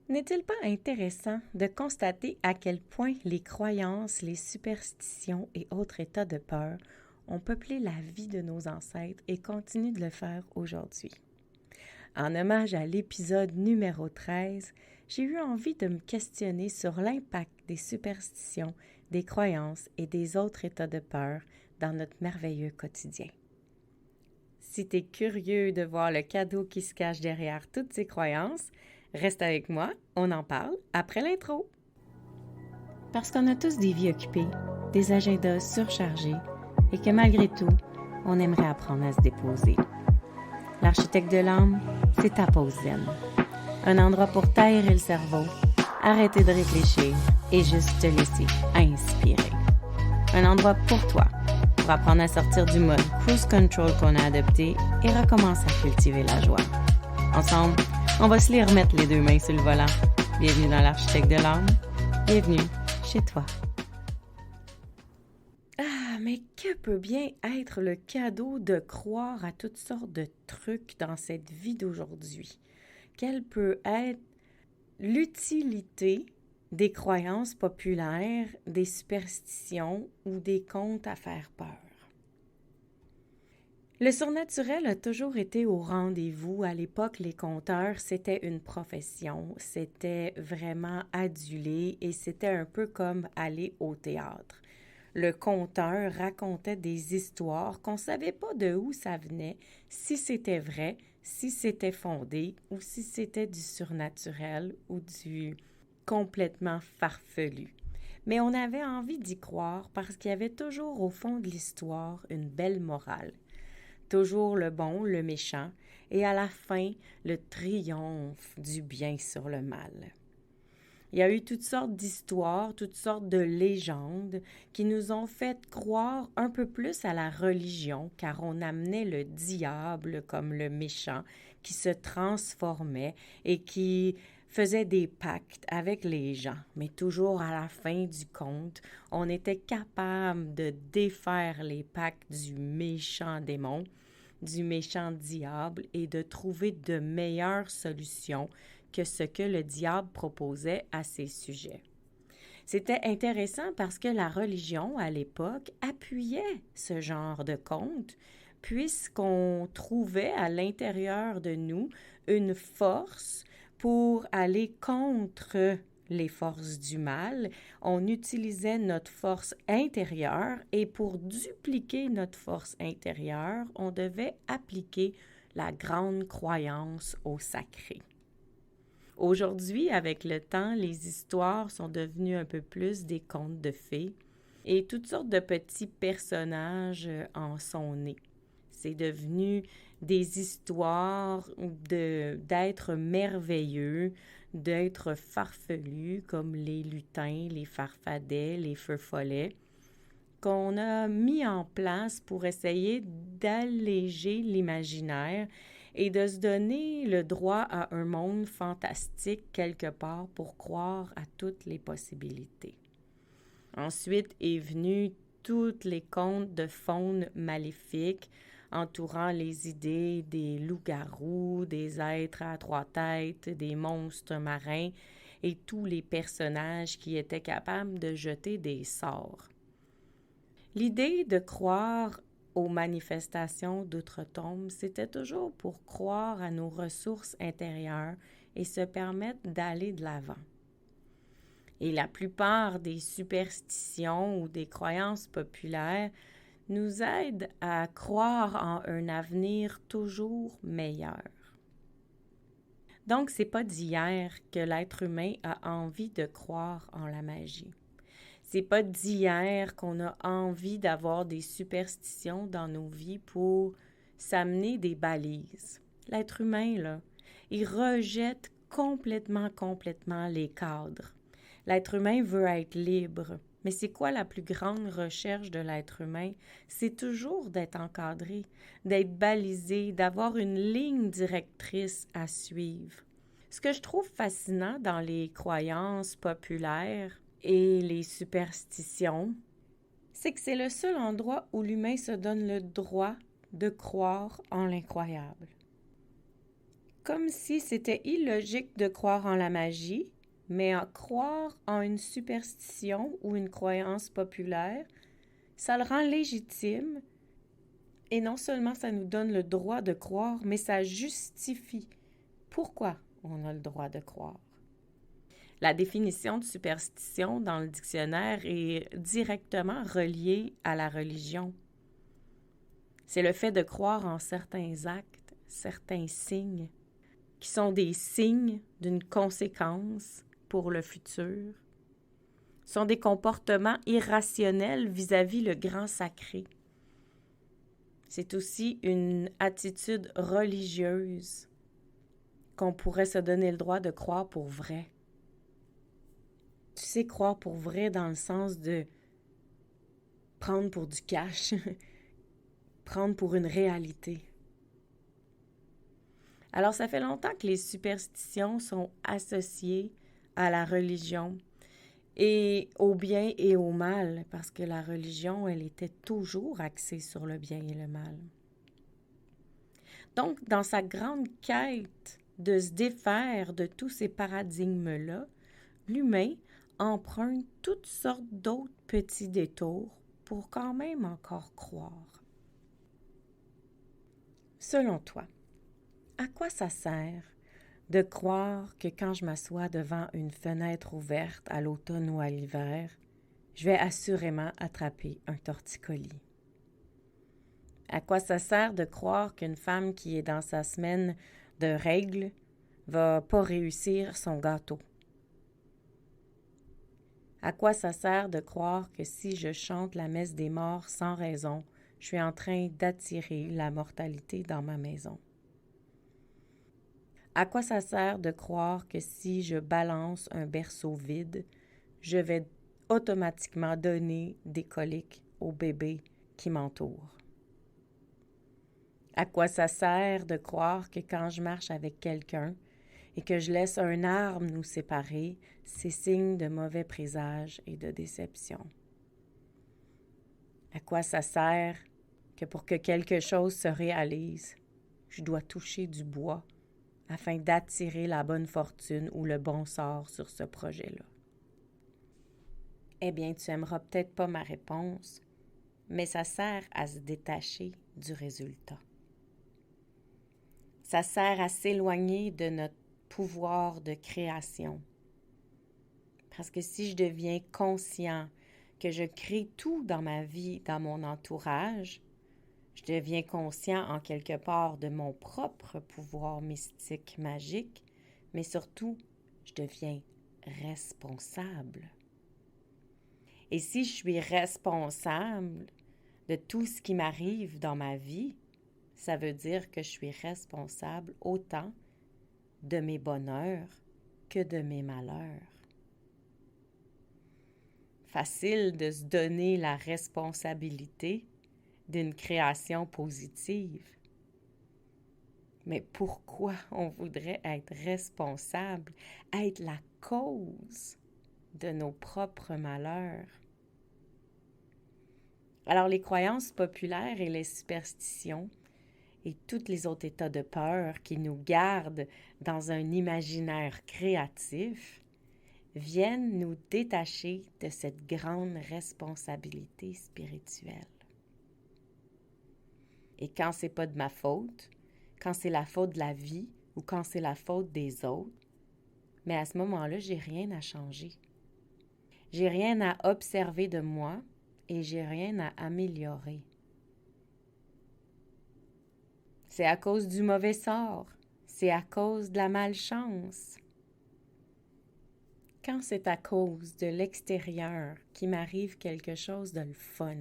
N'est-il pas intéressant de constater à quel point les croyances, les superstitions et autres états de peur ont peuplé la vie de nos ancêtres et continuent de le faire aujourd'hui? En hommage à l'épisode numéro 13, j'ai eu envie de me questionner sur l'impact des superstitions, des croyances et des autres états de peur dans notre merveilleux quotidien. Si tu es curieux de voir le cadeau qui se cache derrière toutes ces croyances, reste avec moi, on en parle après l'intro. Parce qu'on a tous des vies occupées, des agendas surchargés et que malgré tout, on aimerait apprendre à se déposer. L'architecte de l'âme, c'est ta pause zen. Un endroit pour t'aérer le cerveau, arrêter de réfléchir et juste te laisser inspirer. Un endroit pour toi, pour apprendre à sortir du mode cruise control qu'on a adopté et recommencer à cultiver la joie. Ensemble, on va se les remettre les deux mains sur le volant. Bienvenue dans l'architecte de l'âme. Bienvenue chez toi. Ah, mais que peut bien être le cadeau de croire à toutes sortes de trucs dans cette vie d'aujourd'hui? Quelle peut être l'utilité des croyances populaires, des superstitions ou des contes à faire peur? Le surnaturel a toujours été au rendez-vous. À l'époque, les conteurs, c'était une profession, c'était vraiment adulé et c'était un peu comme aller au théâtre. Le conteur racontait des histoires qu'on ne savait pas de où ça venait, si c'était vrai, si c'était fondé ou si c'était du surnaturel ou du complètement farfelu. Mais on avait envie d'y croire parce qu'il y avait toujours au fond de l'histoire une belle morale. Toujours le bon, le méchant, et à la fin, le triomphe du bien sur le mal. Il y a eu toutes sortes d'histoires, toutes sortes de légendes qui nous ont fait croire un peu plus à la religion, car on amenait le diable comme le méchant qui se transformait et qui faisait des pactes avec les gens. Mais toujours à la fin du compte, on était capable de défaire les pactes du méchant démon, du méchant diable et de trouver de meilleures solutions que ce que le diable proposait à ces sujets. C'était intéressant parce que la religion, à l'époque, appuyait ce genre de contes, puisqu'on trouvait à l'intérieur de nous une force pour aller contre les forces du mal. On utilisait notre force intérieure et pour dupliquer notre force intérieure, on devait appliquer la grande croyance au sacré. Aujourd'hui, avec le temps, les histoires sont devenues un peu plus des contes de fées et toutes sortes de petits personnages en sont nés. C'est devenu des histoires d'êtres merveilleux, d'êtres farfelus comme les lutins, les farfadets, les feux follets, qu'on a mis en place pour essayer d'alléger l'imaginaire et de se donner le droit à un monde fantastique quelque part pour croire à toutes les possibilités. Ensuite est venu tous les contes de faune maléfique entourant les idées des loups-garous, des êtres à trois têtes, des monstres marins et tous les personnages qui étaient capables de jeter des sorts. L'idée de croire aux manifestations d'outre-tombe, c'était toujours pour croire à nos ressources intérieures et se permettre d'aller de l'avant. Et la plupart des superstitions ou des croyances populaires nous aident à croire en un avenir toujours meilleur. Donc, c'est pas d'hier que l'être humain a envie de croire en la magie. C'est pas d'hier qu'on a envie d'avoir des superstitions dans nos vies pour s'amener des balises. L'être humain, là, il rejette complètement les cadres. L'être humain veut être libre. Mais c'est quoi la plus grande recherche de l'être humain? C'est toujours d'être encadré, d'être balisé, d'avoir une ligne directrice à suivre. Ce que je trouve fascinant dans les croyances populaires et les superstitions, c'est que c'est le seul endroit où l'humain se donne le droit de croire en l'incroyable. comme si c'était illogique de croire en la magie, mais croire en une superstition ou une croyance populaire, ça le rend légitime et non seulement ça nous donne le droit de croire, mais ça justifie pourquoi on a le droit de croire. La définition de superstition dans le dictionnaire est directement reliée à la religion. C'est le fait de croire en certains actes, certains signes, qui sont des signes d'une conséquence pour le futur. Ce sont des comportements irrationnels vis-à-vis le grand sacré. C'est aussi une attitude religieuse qu'on pourrait se donner le droit de croire pour vrai. Tu sais, croire pour vrai dans le sens de prendre pour du cash, prendre pour une réalité. Alors, ça fait longtemps que les superstitions sont associées à la religion et au bien et au mal, parce que la religion, elle était toujours axée sur le bien et le mal. Donc, dans sa grande quête de se défaire de tous ces paradigmes-là, l'humain emprunte toutes sortes d'autres petits détours pour quand même encore croire. Selon toi, à quoi ça sert de croire que quand je m'assois devant une fenêtre ouverte à l'automne ou à l'hiver, je vais assurément attraper un torticolis? À quoi ça sert de croire qu'une femme qui est dans sa semaine de règles va pas réussir son gâteau? À quoi ça sert de croire que si je chante la messe des morts sans raison, je suis en train d'attirer la mortalité dans ma maison? À quoi ça sert de croire que si je balance un berceau vide, je vais automatiquement donner des coliques au bébé qui m'entoure? À quoi ça sert de croire que quand je marche avec quelqu'un et que je laisse un arbre nous séparer, c'est signe de mauvais présage et de déception? À quoi ça sert que pour que quelque chose se réalise, je dois toucher du bois afin d'attirer la bonne fortune ou le bon sort sur ce projet-là? Eh bien, tu aimeras peut-être pas ma réponse, mais ça sert à se détacher du résultat. Ça sert à s'éloigner de notre pouvoir de création. Parce que si je deviens conscient que je crée tout dans ma vie, dans mon entourage, je deviens conscient en quelque part de mon propre pouvoir mystique, magique, mais surtout, je deviens responsable. Et si je suis responsable de tout ce qui m'arrive dans ma vie, ça veut dire que je suis responsable autant de mes bonheurs que de mes malheurs. Facile de se donner la responsabilité d'une création positive. Mais pourquoi on voudrait être responsable, être la cause de nos propres malheurs? Alors, les croyances populaires et les superstitions et tous les autres états de peur qui nous gardent dans un imaginaire créatif viennent nous détacher de cette grande responsabilité spirituelle. Et quand c'est pas de ma faute, quand c'est la faute de la vie ou quand c'est la faute des autres, mais à ce moment-là, j'ai rien à changer. J'ai rien à observer de moi et j'ai rien à améliorer. C'est à cause du mauvais sort, c'est à cause de la malchance. Quand c'est à cause de l'extérieur qu'il m'arrive quelque chose de le fun,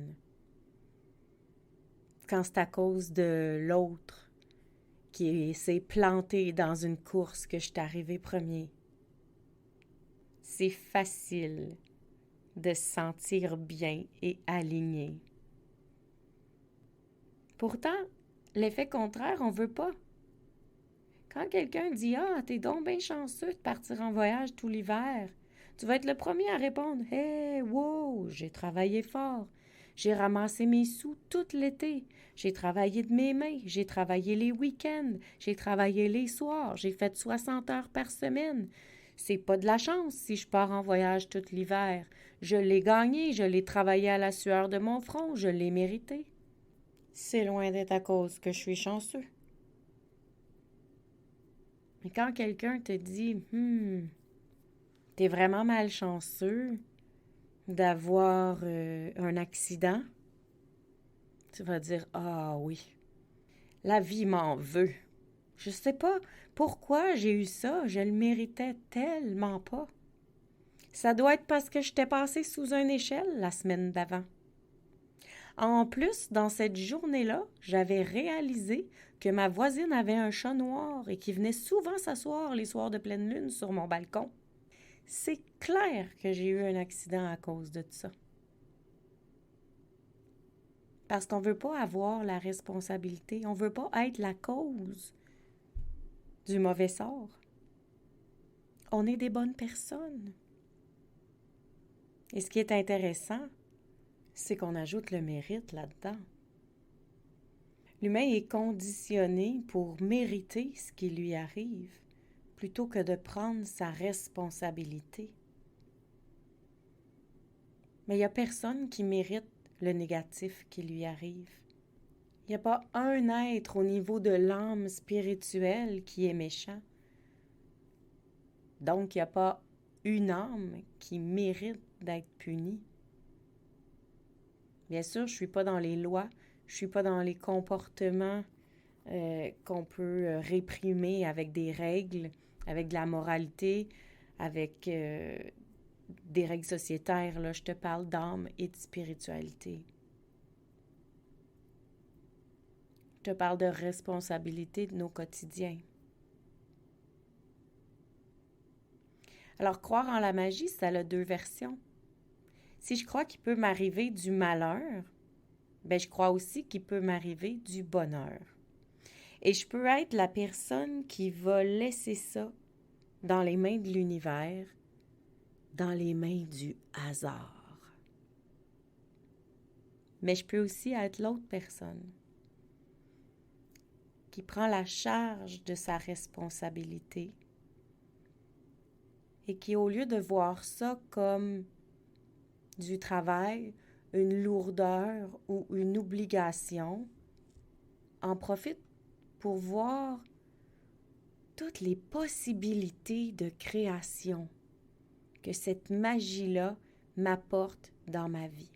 quand c'est à cause de l'autre qui s'est planté dans une course que je suis arrivé premier, c'est facile de se sentir bien et aligné. Pourtant, l'effet contraire, on veut pas. Quand quelqu'un dit « Ah, t'es donc bien chanceux de partir en voyage tout l'hiver », tu vas être le premier à répondre « Hey, wow, j'ai travaillé fort. J'ai ramassé mes sous tout l'été. J'ai travaillé de mes mains. J'ai travaillé les week-ends. J'ai travaillé les soirs. J'ai fait 60 heures par semaine. C'est pas de la chance si je pars en voyage tout l'hiver. Je l'ai gagné, je l'ai travaillé à la sueur de mon front, je l'ai mérité. C'est loin d'être à cause que je suis chanceux. Mais quand quelqu'un te dit t'es vraiment malchanceux d'avoir un accident, tu vas dire ah oui, la vie m'en veut. Je sais pas pourquoi j'ai eu ça, je le méritais tellement pas. Ça doit être parce que j'étais passée sous une échelle la semaine d'avant. En plus, dans cette journée-là, j'avais réalisé que ma voisine avait un chat noir et qui venait souvent s'asseoir les soirs de pleine lune sur mon balcon. C'est clair que j'ai eu un accident à cause de ça. Parce qu'on ne veut pas avoir la responsabilité, on ne veut pas être la cause du mauvais sort. On est des bonnes personnes. Et ce qui est intéressant, c'est qu'on ajoute le mérite là-dedans. L'humain est conditionné pour mériter ce qui lui arrive, plutôt que de prendre sa responsabilité. Mais il n'y a personne qui mérite le négatif qui lui arrive. Il n'y a pas un être au niveau de l'âme spirituelle qui est méchant. Donc, il n'y a pas une âme qui mérite d'être punie. Bien sûr, je ne suis pas dans les lois, je ne suis pas dans les comportements qu'on peut réprimer avec des règles, avec de la moralité, avec des règles sociétaires. Là, je te parle d'âme et de spiritualité. Je te parle de responsabilité de nos quotidiens. Alors, croire en la magie, ça a deux versions. Si je crois qu'il peut m'arriver du malheur, ben je crois aussi qu'il peut m'arriver du bonheur. Et je peux être la personne qui va laisser ça dans les mains de l'univers, dans les mains du hasard. Mais je peux aussi être l'autre personne qui prend la charge de sa responsabilité et qui, au lieu de voir ça comme du travail, une lourdeur ou une obligation, en profite pour voir toutes les possibilités de création que cette magie-là m'apporte dans ma vie.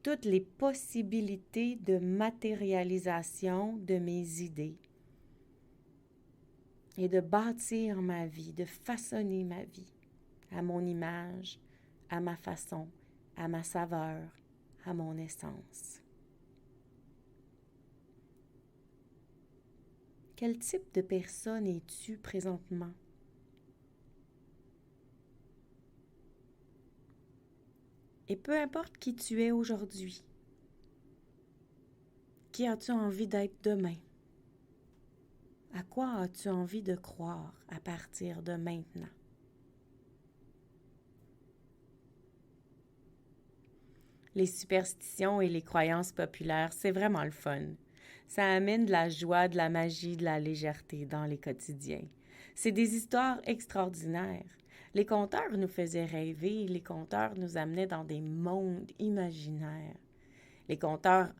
Toutes les possibilités de matérialisation de mes idées et de bâtir ma vie, de façonner ma vie à mon image, à ma façon, à ma saveur, à mon essence. Quel type de personne es-tu présentement? Et peu importe qui tu es aujourd'hui, qui as-tu envie d'être demain? À quoi as-tu envie de croire à partir de maintenant? Les superstitions et les croyances populaires, c'est vraiment le fun. Ça amène de la joie, de la magie, de la légèreté dans les quotidiens. C'est des histoires extraordinaires. Les conteurs nous faisaient rêver, les conteurs nous amenaient dans des mondes imaginaires. Les conteurs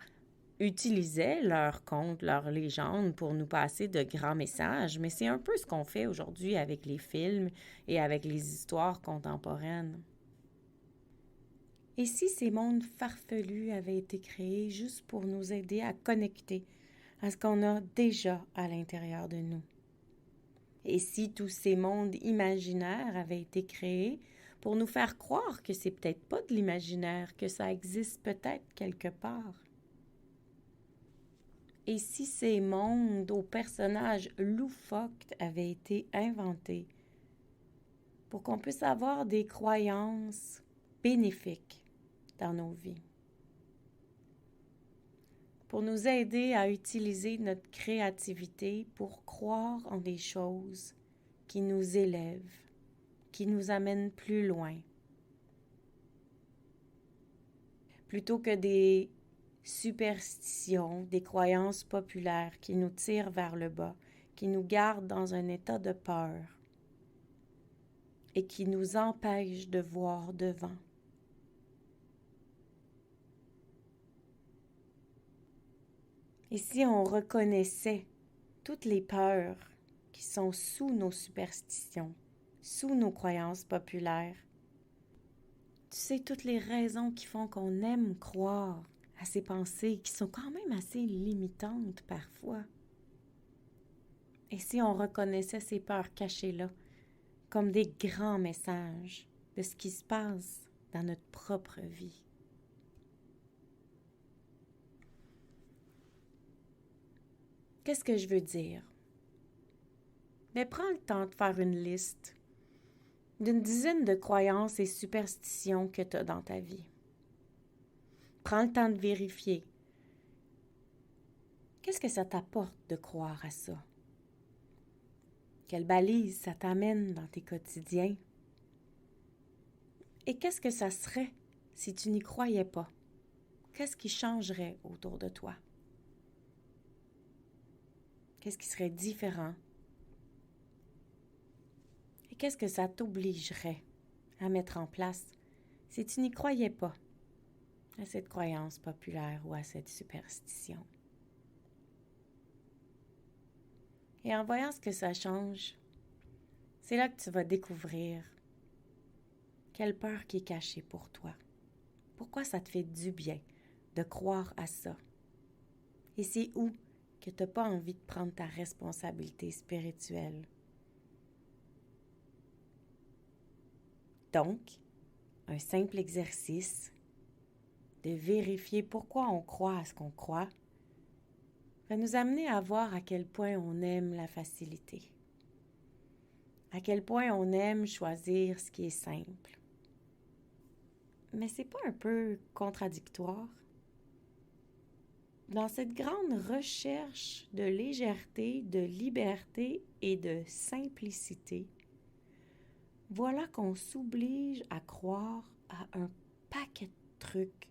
utilisaient leurs contes, leurs légendes pour nous passer de grands messages, mais c'est un peu ce qu'on fait aujourd'hui avec les films et avec les histoires contemporaines. Et si ces mondes farfelus avaient été créés juste pour nous aider à connecter à ce qu'on a déjà à l'intérieur de nous? Et si tous ces mondes imaginaires avaient été créés pour nous faire croire que c'est peut-être pas de l'imaginaire, que ça existe peut-être quelque part? Et si ces mondes aux personnages loufoques avaient été inventés pour qu'on puisse avoir des croyances bénéfiques dans nos vies, pour nous aider à utiliser notre créativité pour croire en des choses qui nous élèvent, qui nous amènent plus loin. plutôt que des superstitions, des croyances populaires qui nous tirent vers le bas, qui nous gardent dans un état de peur et qui nous empêchent de voir devant. Et si on reconnaissait toutes les peurs qui sont sous nos superstitions, sous nos croyances populaires, tu sais, toutes les raisons qui font qu'on aime croire à ces pensées qui sont quand même assez limitantes parfois. Et si on reconnaissait ces peurs cachées-là comme des grands messages de ce qui se passe dans notre propre vie. Qu'est-ce que je veux dire? Mais prends le temps de faire une liste d'une dizaine de croyances et superstitions que tu as dans ta vie. Prends le temps de vérifier. Qu'est-ce que ça t'apporte de croire à ça? Quelle balise ça t'amène dans tes quotidiens? Et qu'est-ce que ça serait si tu n'y croyais pas? Qu'est-ce qui changerait autour de toi? Qu'est-ce qui serait différent? Et qu'est-ce que ça t'obligerait à mettre en place si tu n'y croyais pas à cette croyance populaire ou à cette superstition? Et en voyant ce que ça change, c'est là que tu vas découvrir quelle peur qui est cachée pour toi. Pourquoi ça te fait du bien de croire à ça? Et c'est où que tu n'as pas envie de prendre ta responsabilité spirituelle? Donc, un simple exercice de vérifier pourquoi on croit à ce qu'on croit va nous amener à voir à quel point on aime la facilité, à quel point on aime choisir ce qui est simple. Mais c'est pas un peu contradictoire? Dans cette grande recherche de légèreté, de liberté et de simplicité, voilà qu'on s'oblige à croire à un paquet de trucs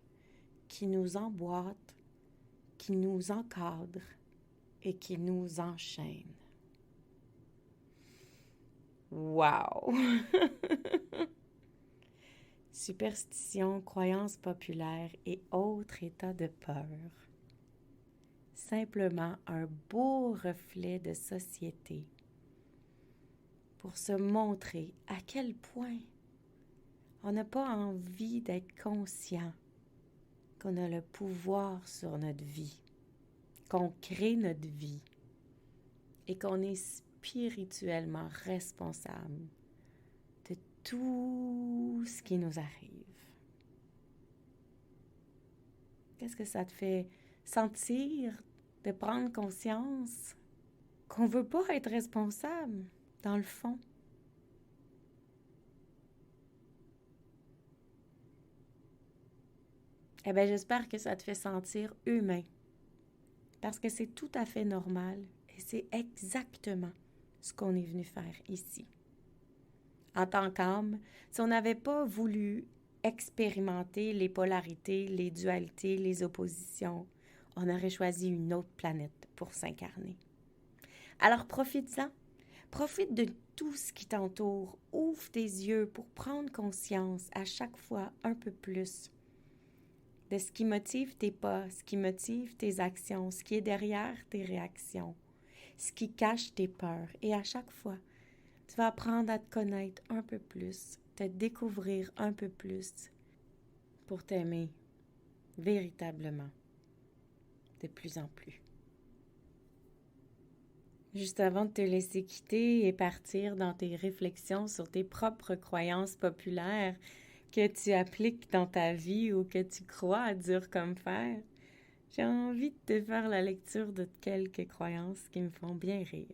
qui nous emboîtent, qui nous encadrent et qui nous enchaînent. Wow! Superstitions, croyances populaires et autres états de peur. Simplement un beau reflet de société pour se montrer à quel point on n'a pas envie d'être conscient qu'on a le pouvoir sur notre vie, qu'on crée notre vie et qu'on est spirituellement responsable de tout ce qui nous arrive. Qu'est-ce que ça te fait sentir de prendre conscience qu'on ne veut pas être responsable dans le fond? Eh bien, j'espère que ça te fait sentir humain, parce que c'est tout à fait normal et c'est exactement ce qu'on est venu faire ici. En tant qu'âme, si on n'avait pas voulu expérimenter les polarités, les dualités, les oppositions, on aurait choisi une autre planète pour s'incarner. Alors profite-en, profite de tout ce qui t'entoure, ouvre tes yeux pour prendre conscience à chaque fois un peu plus de ce qui motive tes pas, ce qui motive tes actions, ce qui est derrière tes réactions, ce qui cache tes peurs. Et à chaque fois, tu vas apprendre à te connaître un peu plus, te découvrir un peu plus pour t'aimer véritablement de plus en plus. Juste avant de te laisser quitter et partir dans tes réflexions sur tes propres croyances populaires que tu appliques dans ta vie ou que tu crois dur comme fer, j'ai envie de te faire la lecture de quelques croyances qui me font bien rire.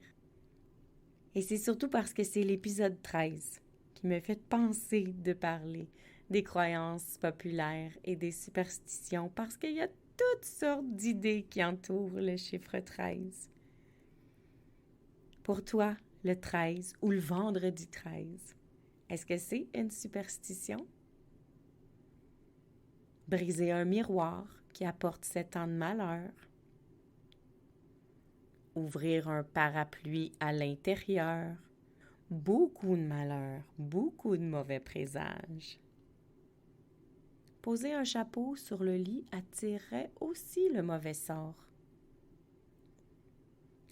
Et c'est surtout parce que c'est l'épisode 13 qui me fait penser de parler des croyances populaires et des superstitions, parce qu'il y a toutes sortes d'idées qui entourent le chiffre 13. Pour toi, le 13 ou le vendredi 13, est-ce que c'est une superstition? briser un miroir qui apporte 7 ans de malheur, ouvrir un parapluie à l'intérieur, beaucoup de malheur, beaucoup de mauvais présages. Poser un chapeau sur le lit attirerait aussi le mauvais sort.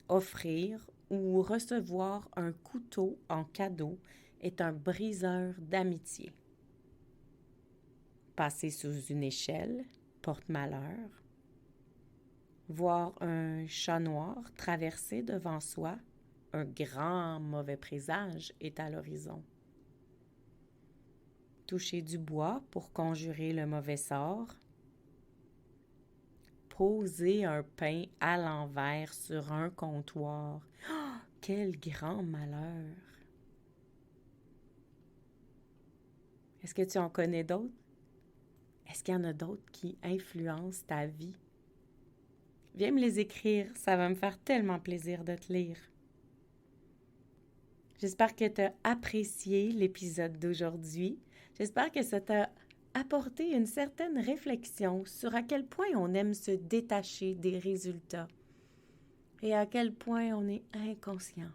Offrir ou recevoir un couteau en cadeau est un briseur d'amitié. Passer sous une échelle porte malheur. Voir un chat noir traverser devant soi, un grand mauvais présage est à l'horizon. Toucher du bois pour conjurer le mauvais sort. Poser un pain à l'envers sur un comptoir. Oh, quel grand malheur! Est-ce que tu en connais d'autres? Est-ce qu'il y en a d'autres qui influencent ta vie? Viens me les écrire, ça va me faire tellement plaisir de te lire. J'espère que tu as apprécié l'épisode d'aujourd'hui. J'espère que ça t'a apporté une certaine réflexion sur à quel point on aime se détacher des résultats et à quel point on est inconscient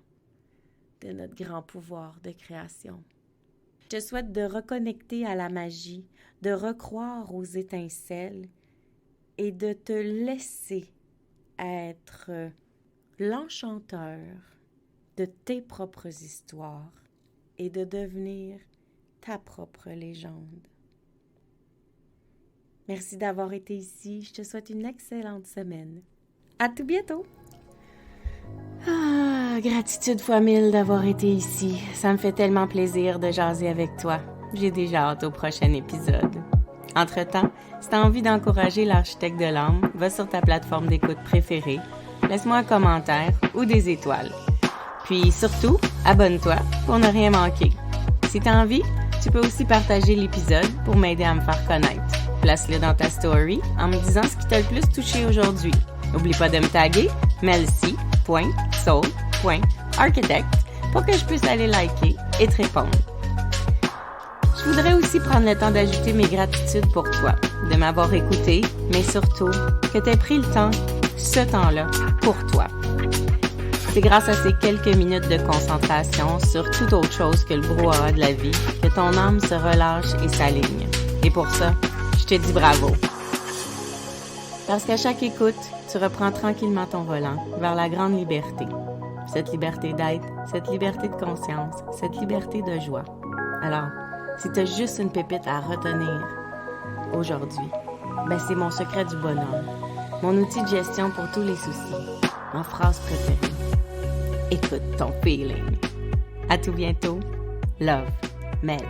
de notre grand pouvoir de création. Je te souhaite de reconnecter à la magie, de recroire aux étincelles et de te laisser être l'enchanteur de tes propres histoires et de devenir ta propre légende. Merci d'avoir été ici. Je te souhaite une excellente semaine. À tout bientôt! Gratitude fois 1000 d'avoir été ici. Ça me fait tellement plaisir de jaser avec toi. J'ai déjà hâte au prochain épisode. Entre-temps, si tu as envie d'encourager l'architecte de l'âme, va sur ta plateforme d'écoute préférée, laisse-moi un commentaire ou des étoiles. Puis surtout, abonne-toi pour ne rien manquer. Si tu as envie, tu peux aussi partager l'épisode pour m'aider à me faire connaître. Place-le dans ta story en me disant ce qui t'a le plus touché aujourd'hui. N'oublie pas de me taguer melcy.soul.architect pour que je puisse aller liker et te répondre. Je voudrais aussi prendre le temps d'ajouter mes gratitudes pour toi, de m'avoir écouté, mais surtout que tu aies pris le temps, ce temps-là, pour toi. C'est grâce à ces quelques minutes de concentration sur toute autre chose que le brouhaha de la vie que ton âme se relâche et s'aligne. Et pour ça, je te dis bravo. Parce qu'à chaque écoute, tu reprends tranquillement ton volant vers la grande liberté. Cette liberté d'être, cette liberté de conscience, cette liberté de joie. Alors, si tu as juste une pépite à retenir aujourd'hui, c'est mon secret du bonhomme, mon outil de gestion pour tous les soucis, ma phrase préférée. Écoute ton feeling. À tout bientôt. Love, Mel.